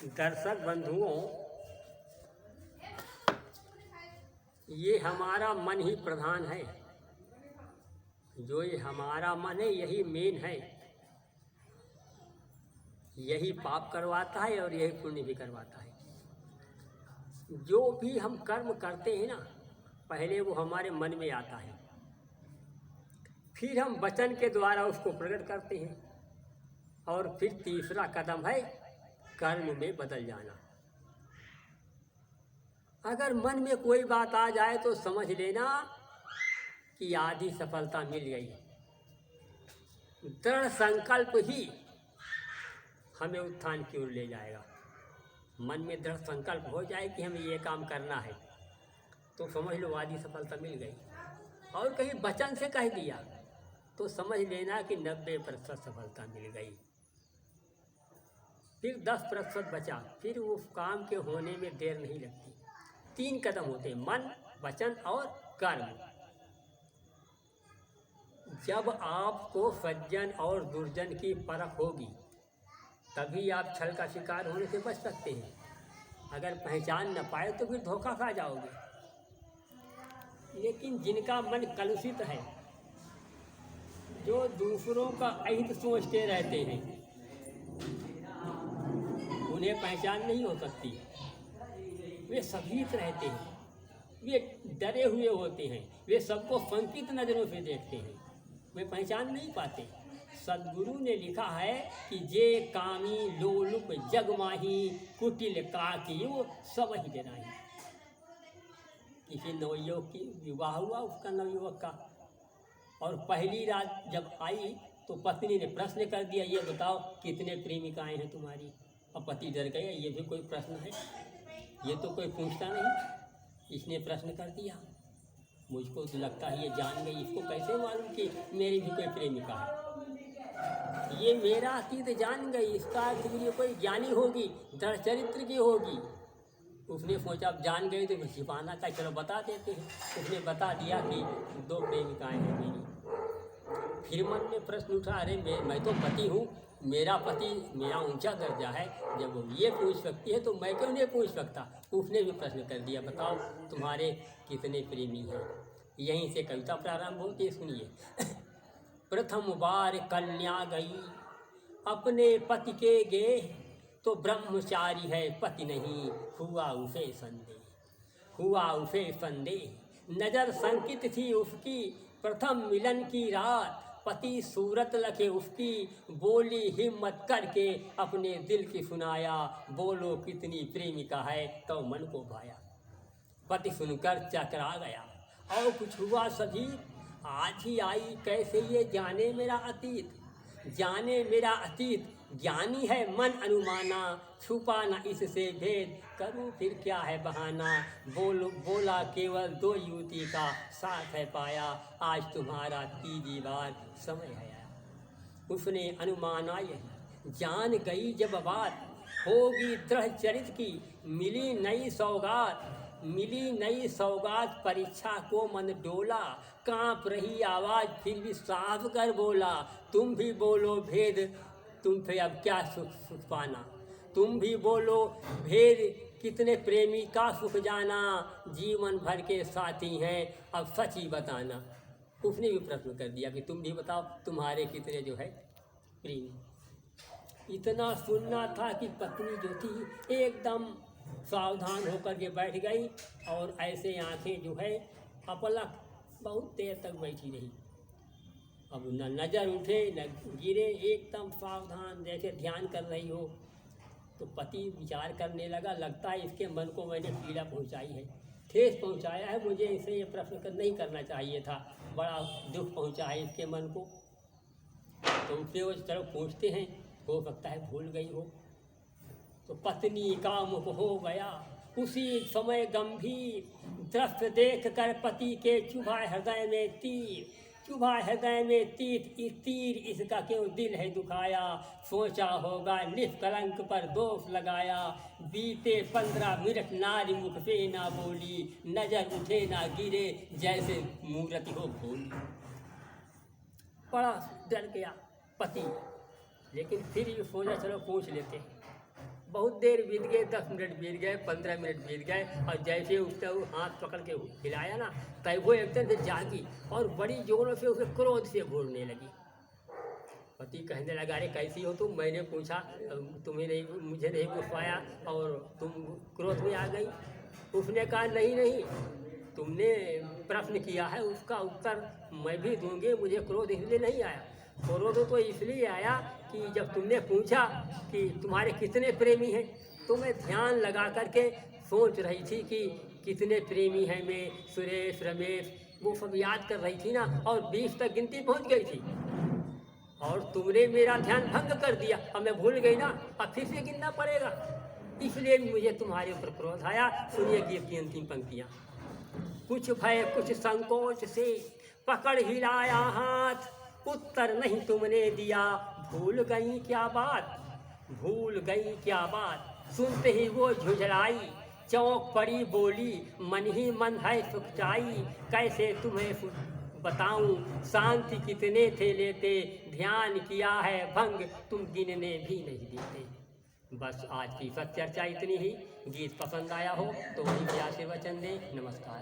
दर्शक बंधुओं, ये हमारा मन ही प्रधान है। जो ये हमारा मन है यही मेन है। यही पाप करवाता है और यही पुण्य भी करवाता है। जो भी हम कर्म करते हैं ना, पहले वो हमारे मन में आता है, फिर हम वचन के द्वारा उसको प्रकट करते हैं, और फिर तीसरा कदम है कर्म में बदल जाना। अगर मन में कोई बात आ जाए तो समझ लेना कि आधी सफलता मिल गई। दृढ़ संकल्प ही हमें उत्थान की ओर ले जाएगा। मन में दृढ़ संकल्प हो जाए कि हमें ये काम करना है तो समझ लो आधी सफलता मिल गई। और कहीं वचन से कह दिया तो समझ लेना कि 90% सफलता मिल गई। फिर 10% बचा, फिर उस काम के होने में देर नहीं लगती। 3 कदम होते हैं, मन, वचन और कर्म। जब आपको सज्जन और दुर्जन की परख होगी तभी आप छल का शिकार होने से बच सकते हैं। अगर पहचान न पाए तो फिर धोखा खा जाओगे। लेकिन जिनका मन कलुषित है, जो दूसरों का अहित सोचते रहते हैं, उन्हें पहचान नहीं हो सकती। वे सभीत रहते हैं, वे डरे हुए होते हैं, वे सबको संकित नज़रों से देखते हैं, वे पहचान नहीं पाते। सद्गुरु ने लिखा है कि जे कामी लोलुप जगमाही कुटिल काकियो सब ही डराई। किसी नवयुवक की विवाह हुआ, उसका नवयुवक का, और पहली रात जब आई तो पत्नी ने प्रश्न कर दिया, ये बताओ कितने प्रेमिकाएं हैं तुम्हारी। और पति डर गए, ये भी कोई प्रश्न है, ये तो कोई पूछता नहीं। इसने प्रश्न कर दिया। मुझको तो लगता है ये जान गई, इसको कैसे मालूम कि मेरी भी कोई प्रेमिका है। ये मेरा अतीत जान गई, इसका अर्थ ये कोई ज्ञानी होगी, दृढ़ चरित्र की होगी। उसने सोचा अब जान गई तो छिपाना का, चलो बता देते हैं। उसने बता दिया कि 2 प्रेमिकाएं हैं मेरी। फिर मन में प्रश्न उठा, अरे मैं तो पति हूँ, मेरा पति मेरा ऊंचा दर्जा है, जब वो ये पूछ सकती है तो मैं क्यों नहीं पूछ सकता। उसने भी प्रश्न कर दिया, बताओ तुम्हारे कितने प्रेमी हैं। यहीं से कविता प्रारंभ होती है, सुनिए। प्रथम बार कन्या गई अपने पति के गे, तो ब्रह्मचारी है पति नहीं, हुआ उसे संदेह, हुआ उसे संदेह। नज़र संकित थी उसकी प्रथम मिलन की रात, पति सूरत लखे उसकी, बोली हिम्मत करके अपने दिल की सुनाया, बोलो कितनी प्रेमिका है तो मन को भाया। पति सुनकर चकरा गया, और कुछ हुआ सभी, आज ही आई कैसे ये जाने मेरा अतीत, जाने मेरा अतीत। ज्ञानी है मन अनुमाना, छुपा न इससे भेद, करूँ फिर क्या है बहाना। बोला केवल 2 युवती का साथ है पाया, आज तुम्हारा 3जी बार समय है आया। उसने अनुमाना यही, जान गई जब बात, होगी दृढ़ चरित्र की, मिली नई सौगात, मिली नई सौगात। परीक्षा को मन डोला, कांप रही आवाज़ फिर भी साफ कर बोला, तुम भी बोलो भेद, तुम फिर अब क्या सुख पाना। तुम भी बोलो भेद, कितने प्रेमी का सुख जाना, जीवन भर के साथी हैं अब सच ही बताना। उसने भी प्रश्न कर दिया कि तुम भी बताओ तुम्हारे कितने जो है प्रेमी। इतना सुनना था कि पत्नी जो थी एकदम सावधान होकर के बैठ गई, और ऐसे आंखें जो है अपलक बहुत देर तक बैठी रही। अब न नज़र उठे न गिरे, एकदम सावधान जैसे ध्यान कर रही हो। तो पति विचार करने लगा, लगता है इसके मन को मैंने पीड़ा पहुंचाई है, ठेस पहुंचाया है, मुझे इसे ये प्रश्न नहीं करना चाहिए था, बड़ा दुख पहुंचा है इसके मन को। तो उससे वो चलो पूछते हैं, हो सकता है भूल गई हो। तो पत्नी का मुख हो गया उसी समय गंभीर, दृश्य देख कर पति के चुभा हृदय में तीर, चुभा हृदय में तीर इसका क्यों दिल है दुखाया, सोचा होगा निष्कलंक पर दोष लगाया। बीते 15 मिनट नारी मुख से ना बोली, नजर उठे ना गिरे जैसे मूर्ति हो भोली। बड़ा डर गया पति, लेकिन फिर ये सोचा चलो पूछ लेते हैं। बहुत देर बीत गए, 10 मिनट बीत गए, 15 मिनट बीत गए, और जैसे उसने वो हाथ पकड़ के हिलाया ना, तब वो एकदम से जागी और बड़ी जोरों से उसे क्रोध से घूरने लगी। पति कहने लगा, अरे कैसी हो तुम? मैंने पूछा, तुम्हें नहीं, मुझे नहीं गुस्साया और तुम क्रोध में आ गई। उसने कहा, नहीं नहीं, तुमने प्रश्न किया है, उसका उत्तर मैं भी दूंगी। मुझे क्रोध इसलिए नहीं आया, क्रोध तो इसलिए आया कि जब तुमने पूछा कि तुम्हारे कितने प्रेमी हैं, तो मैं ध्यान लगा करके सोच रही थी कि कितने प्रेमी हैं, मैं, सुरेश, रमेश, वो सब याद कर रही थी ना, और 20 तक गिनती पहुंच गई थी, और तुमने मेरा ध्यान भंग कर दिया। अब मैं भूल गई ना, अब फिर से गिनना पड़ेगा, इसलिए मुझे तुम्हारे ऊपर क्रोध आया। सुनिए गीत की अंतिम पंक्तियाँ। कुछ भय कुछ संकोच से पकड़ हिलाया हाथ, उत्तर नहीं तुमने दिया, भूल गई क्या बात, भूल गई क्या बात। सुनते ही वो झुझलाई, चौंक पड़ी बोली, मन ही मन है सुखचाई, कैसे तुम्हें बताऊं, शांति कितने थे लेते, ध्यान किया है भंग, तुम गिनने भी नहीं देते। बस आज की सब चर्चा इतनी ही। गीत पसंद आया हो तो वहीं पे आशीर्वचन दें। नमस्कार।